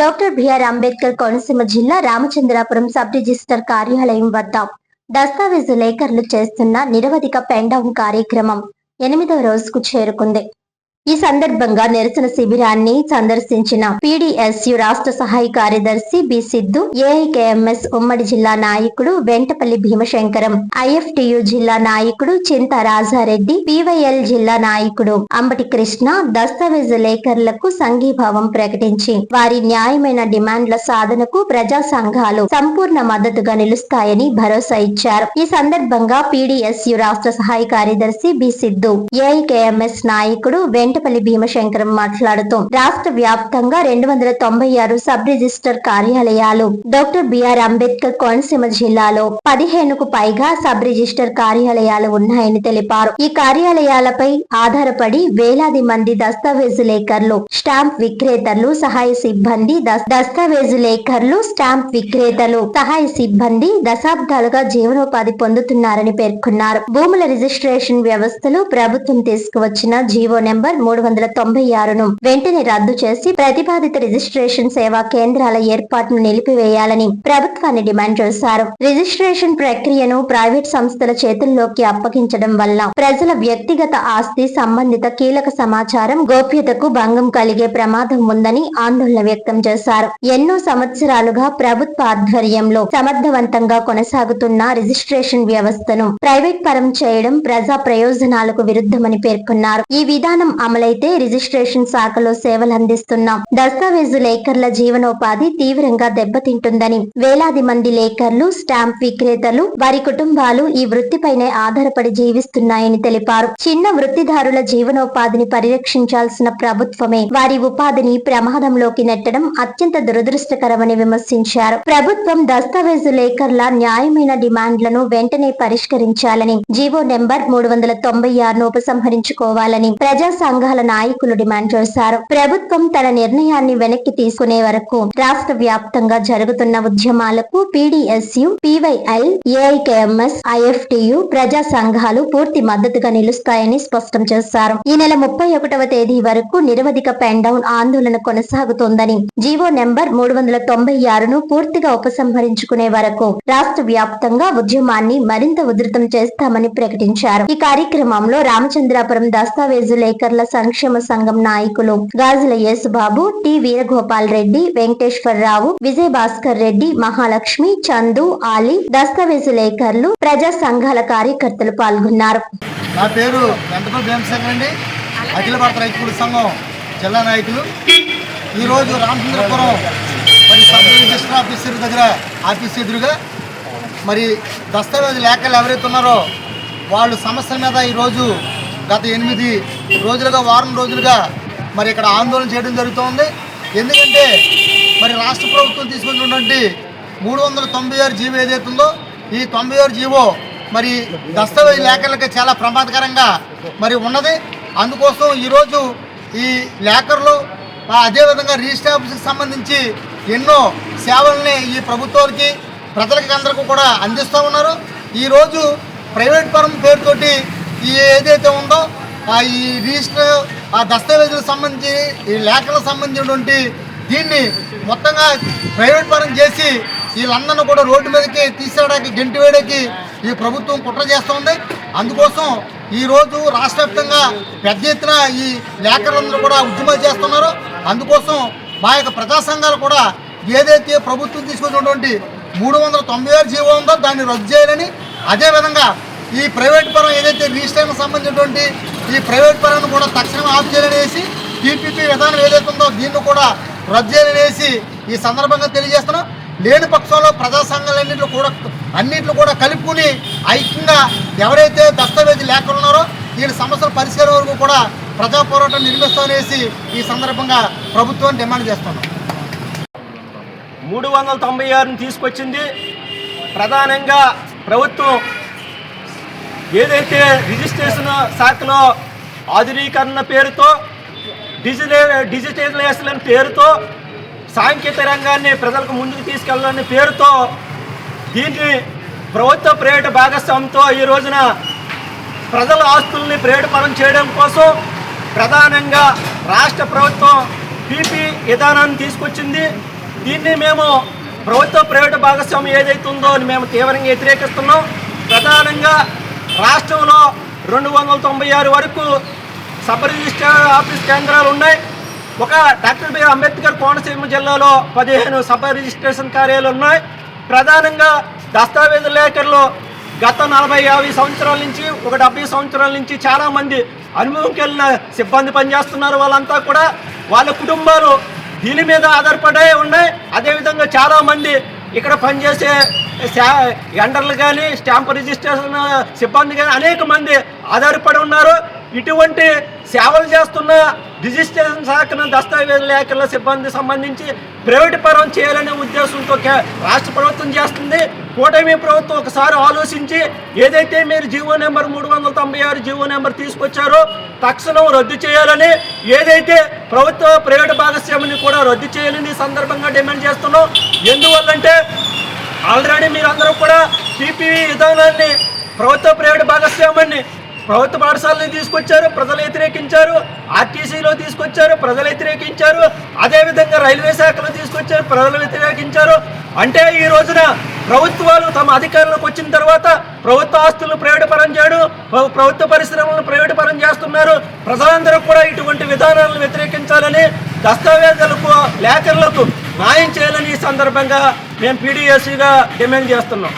Doctor BR Ambedkar Konaseema జిల్లా Ramachandrapuram sub register కార్యాలయం వద్ద దస్తావేజు లేఖర్లు చేస్తున్న నిరవధిక పెండౌన్ కార్యక్రమం 8వ రోజుకు చేరుకుంది. ఈ సందర్భంగా నిరసన శిబిరాన్ని సందర్శించిన పీడీఎస్యు రాష్ట్ర సహాయ కార్యదర్శి బి సిద్ధు, ఏఐకేఎంఎస్ ఉమ్మడి జిల్లా నాయకుడు వెంటపల్లి భీమశంకరం, ఐఎఫ్టియు జిల్లా నాయకుడు చింతా రాజారెడ్డి, పీవైఎల్ జిల్లా నాయకుడు అంబటి కృష్ణ దస్తావేజు లేఖర్లకు సంఘీభావం ప్రకటించి వారి న్యాయమైన డిమాండ్ల సాధనకు ప్రజా సంఘాలు సంపూర్ణ మద్దతుగా నిలుస్తాయని భరోసా ఇచ్చారు. ఈ సందర్భంగా పీడీఎస్యు రాష్ట్ర సహాయ కార్యదర్శి బి సిద్ధు, ఏఐకేఎంఎస్ నాయకుడు వెంటపల్లి భీమశంకరం మాట్లాడుతూ రాష్ట్ర వ్యాప్తంగా 296 సబ్ రిజిస్టర్ కార్యాలయాలు, డాక్టర్ బిఆర్ అంబేద్కర్ కోనసీమ జిల్లాలో 15కు పైగా సబ్ రిజిస్టర్ కార్యాలయాలు ఉన్నాయని తెలిపారు. ఈ కార్యాలయాలపై ఆధారపడి వేలాది మంది దస్తావేజు లేఖర్లు, స్టాంప్ విక్రేతలు, సహాయ సిబ్బంది, దస్తావేజు లేఖర్లు, స్టాంప్ విక్రేతలు, సహాయ సిబ్బంది దశాబ్దాలుగా జీవనోపాధి పొందుతున్నారని పేర్కొన్నారు. భూముల రిజిస్ట్రేషన్ వ్యవస్థలో ప్రభుత్వం తీసుకువచ్చిన జీవో నెంబర్ 396ను వెంటనే రద్దు చేసి ప్రతిపాదిత రిజిస్ట్రేషన్ సేవా కేంద్రాల ఏర్పాటును నిలిపివేయాలని ప్రభుత్వాన్ని డిమాండ్ చేశారు. రిజిస్ట్రేషన్ ప్రక్రియను ప్రైవేట్ సంస్థల చేతుల్లోకి అప్పగించడం వల్ల ప్రజల వ్యక్తిగత ఆస్తి సంబంధిత కీలక సమాచారం గోప్యతకు భంగం కలిగే ప్రమాదం ఉందని ఆందోళన వ్యక్తం చేశారు. ఎన్నో సంవత్సరాలుగా ప్రభుత్వ ఆధ్వర్యంలో సమర్థవంతంగా కొనసాగుతున్న రిజిస్ట్రేషన్ వ్యవస్థను ప్రైవేట్ పరం చేయడం ప్రజా ప్రయోజనాలకు విరుద్ధమని పేర్కొన్నారు. ఈ విధానం అమలైతే రిజిస్ట్రేషన్ శాఖలో సేవలు అందిస్తున్న దస్తావేజు లేఖర్ల జీవనోపాధి తీవ్రంగా దెబ్బతింటుందని, వేలాది మంది లేఖర్లు, స్టాంప్ విక్రేతలు, వారి కుటుంబాలు ఈ వృత్తిపైనే ఆధారపడి జీవిస్తున్నాయని తెలిపారు. చిన్న వృత్తిదారుల జీవనోపాధిని పరిరక్షించాల్సిన ప్రభుత్వమే వారి ఉపాధిని ప్రమాదంలోకి నెట్టడం అత్యంత దురదృష్టకరమని విమర్శించారు. ప్రభుత్వం దస్తావేజు లేఖర్ల న్యాయమైన డిమాండ్లను వెంటనే పరిష్కరించాలని, జీవో నెంబర్ 396ను ఉపసంహరించుకోవాలని ప్రజా సంఘాల నాయకులు డిమాండ్ చేశారు. ప్రభుత్వం తన నిర్ణయాన్ని వెనక్కి తీసుకునే వరకు రాష్ట్ర వ్యాప్తంగా జరుగుతున్న ఉద్యమాలకు పీడీఎస్యు, పీవైఎల్, ఏఐకేఎంఎస్, ఐఎఫ్టియు ప్రజా సంఘాలు పూర్తి మద్దతుగా నిలుస్తాయని స్పష్టం చేశారు. ఈ నెల 31వ తేదీ వరకు నిరవధిక పెండౌన్ ఆందోళన కొనసాగుతోందని, జీవో నెంబర్ 396ను పూర్తిగా ఉపసంహరించుకునే వరకు రాష్ట్ర వ్యాప్తంగా ఉద్యమాన్ని మరింత ఉధృతం చేస్తామని ప్రకటించారు. ఈ కార్యక్రమంలో రామచంద్రాపురం దస్తావేజు లేఖర్ల సంక్షేమ సంఘం నాయకులు గాజుల యేసుబాబు, టి వీరగోపాల్ రెడ్డి, వెంకటేశ్వరరావు, విజయ భాస్కర్ రెడ్డి, మహాలక్ష్మి, చందు, ఆలి, దస్తావేజు లేఖర్లు, ప్రజా సంఘాల కార్యకర్తలు పాల్గొన్నారు. నా పేరు వెంటపల్లి భీమశంకర్ అండి, అఖిల భారత రైతు కూలీ సంఘం జిల్లా నాయకులు. ఈరోజు రామచంద్రపురం మరి సబ్ రిజిస్టర్ ఆఫీస్ ఎదురుగా మరి దస్తావేజు లేఖలు ఎవరైతే ఉన్నారో వాళ్ళు సమస్యల మీద ఈరోజు గత 8 రోజులుగా, వారం రోజులుగా మరి ఇక్కడ ఆందోళన చేయడం జరుగుతోంది. ఎందుకంటే మరి రాష్ట్ర ప్రభుత్వం తీసుకున్నటువంటి 396 జీవో ఏదైతుందో ఈ 96 జీవో మరి దస్తావేజు లేఖర్లకి చాలా ప్రమాదకరంగా మరి ఉన్నది. అందుకోసం ఈరోజు ఈ లేఖర్లు అదేవిధంగా రిజిస్టర్ ఆఫీస్కి సంబంధించి ఎన్నో సేవల్ని ఈ ప్రభుత్వానికి, ప్రజలకి అందరికీ కూడా అందిస్తూ ఉన్నారు. ఈరోజు ప్రైవేట్ పరం పేరుతోటి ఈ ఏదైతే ఉందో ఈ రిజిస్టర్ దస్తావేజులకు సంబంధించి ఈ లేఖలకు సంబంధించినటువంటి దీన్ని మొత్తంగా ప్రైవేట్ పరం చేసి వీళ్ళందరినీ కూడా రోడ్డు మీదకి తీసేయడానికి, గెంటి వేయడానికి ఈ ప్రభుత్వం కుట్ర చేస్తుంది. అందుకోసం ఈరోజు రాష్ట్ర వ్యాప్తంగా పెద్ద ఎత్తున ఈ లేఖలందరూ కూడా ఉద్యమాలు చేస్తున్నారు. అందుకోసం మా యొక్క ప్రజా సంఘాలు కూడా ఏదైతే ప్రభుత్వం తీసుకొచ్చినటువంటి 396 జీవో ఉందో దాన్ని రద్దు చేయాలని, అదేవిధంగా ఈ ప్రైవేట్ పరం ఏదైతే రిజిస్ట్రేషన్ సంబంధించినటువంటి ఈ ప్రైవేట్ పరాన్ని కూడా తక్షణం ఆఫ్ చేయాలనేసి, టీపీపీ విధానం ఏదైతే ఉందో దీన్ని కూడా రద్దు చేయాలనేసి ఈ సందర్భంగా తెలియజేస్తున్నాం. లేని పక్షంలో ప్రజా సంఘాలన్నింటిలో కూడా కలుపుకుని ఐక్యంగా ఎవరైతే దస్తావేజు లేఖలు ఉన్నారో వీళ్ళ సమస్యల పరిష్కారం వరకు కూడా ప్రజా పోరాటం నిర్మిస్తామనేసి ఈ సందర్భంగా ప్రభుత్వాన్ని డిమాండ్ చేస్తున్నాం. 396ని తీసుకొచ్చింది ప్రధానంగా ప్రభుత్వం. ఏదైతే రిజిస్ట్రేషన్ శాఖలో ఆధునీకరణ పేరుతో, డిజిటలైజేషన్ పేరుతో, సాంకేతిక రంగాన్ని ప్రజలకు ముందుకు తీసుకెళ్లాలనే పేరుతో దీన్ని ప్రభుత్వ ప్రైవేటు భాగస్వామ్యంతో ఈ రోజున ప్రజల ఆస్తుల్ని ప్రైవేటు పరం చేయడం కోసం ప్రధానంగా రాష్ట్ర ప్రభుత్వం పీపీ విధానాన్ని తీసుకొచ్చింది. దీన్ని మేము ప్రభుత్వ ప్రైవేటు భాగస్వామ్యం ఏదైతే ఉందో అని మేము తీవ్రంగా వ్యతిరేకిస్తున్నాం. ప్రధానంగా రాష్ట్రంలో 296 వరకు సబ్ రిజిస్టర్ ఆఫీస్ కేంద్రాలు ఉన్నాయి. ఒక డాక్టర్ బిఆర్ అంబేద్కర్ కోనసీమ జిల్లాలో 15 సబ్ రిజిస్ట్రేషన్ కార్యాలయాలు ఉన్నాయి. ప్రధానంగా దస్తావేజు లేఖల్లో గత 40-50 సంవత్సరాల నుంచి 70 సంవత్సరాల నుంచి చాలామంది అనుభవంకి వెళ్ళిన సిబ్బంది పనిచేస్తున్నారు. వాళ్ళంతా కూడా వాళ్ళ కుటుంబాలు దీని మీద ఆధారపడే ఉన్నాయి. అదేవిధంగా చాలామంది ఇక్కడ పనిచేసే ఎండర్లు కానీ స్టాంప్ రిజిస్ట్రేషన్ సిబ్బంది కానీ అనేక మంది ఆధారపడి ఉన్నారు. ఇటువంటి సేవలు చేస్తున్న రిజిస్ట్రేషన్ శాఖను దస్తావేజు లేఖల సిబ్బంది సంబంధించి ప్రైవేటు పరం చేయాలనే ఉద్దేశంతో రాష్ట్ర ప్రభుత్వం చేస్తుంది. కూటమి ప్రభుత్వం ఒకసారి ఆలోచించి ఏదైతే మీరు జీవో నెంబర్ 396 జీవో నెంబర్ తీసుకొచ్చారో తక్షణం రద్దు చేయాలని, ఏదైతే ప్రభుత్వ ప్రైవేటు భాగస్వామిని కూడా రద్దు చేయాలని సందర్భంగా డిమాండ్ చేస్తున్నాం. ఎందువల్లంటే ఆల్రెడీ మీరందరూ కూడా పీపీవీ విధానాన్ని ప్రభుత్వ ప్రైవేటు భాగస్వామ్యాన్ని ప్రభుత్వ పాఠశాలను తీసుకొచ్చారు, ప్రజలు వ్యతిరేకించారు. ఆర్టీసీలో తీసుకొచ్చారు, ప్రజలు వ్యతిరేకించారు. అదేవిధంగా రైల్వే శాఖలో తీసుకొచ్చారు, ప్రజలు వ్యతిరేకించారు. అంటే ఈ రోజున ప్రభుత్వాలు తమ అధికారంలోకి వచ్చిన తర్వాత ప్రభుత్వ ఆస్తులను ప్రైవేటు పరం చేయడం, ప్రభుత్వ పరిశ్రమలను ప్రైవేటు పరం చేస్తున్నారు. ప్రజలందరూ కూడా ఇటువంటి విధానాలను వ్యతిరేకించాలని, దస్తావేజులకు లేఖలకు న్యాయం చేయాలని ఈ సందర్భంగా మేము పీడీఎస్సీగా డిమాండ్ చేస్తున్నాం.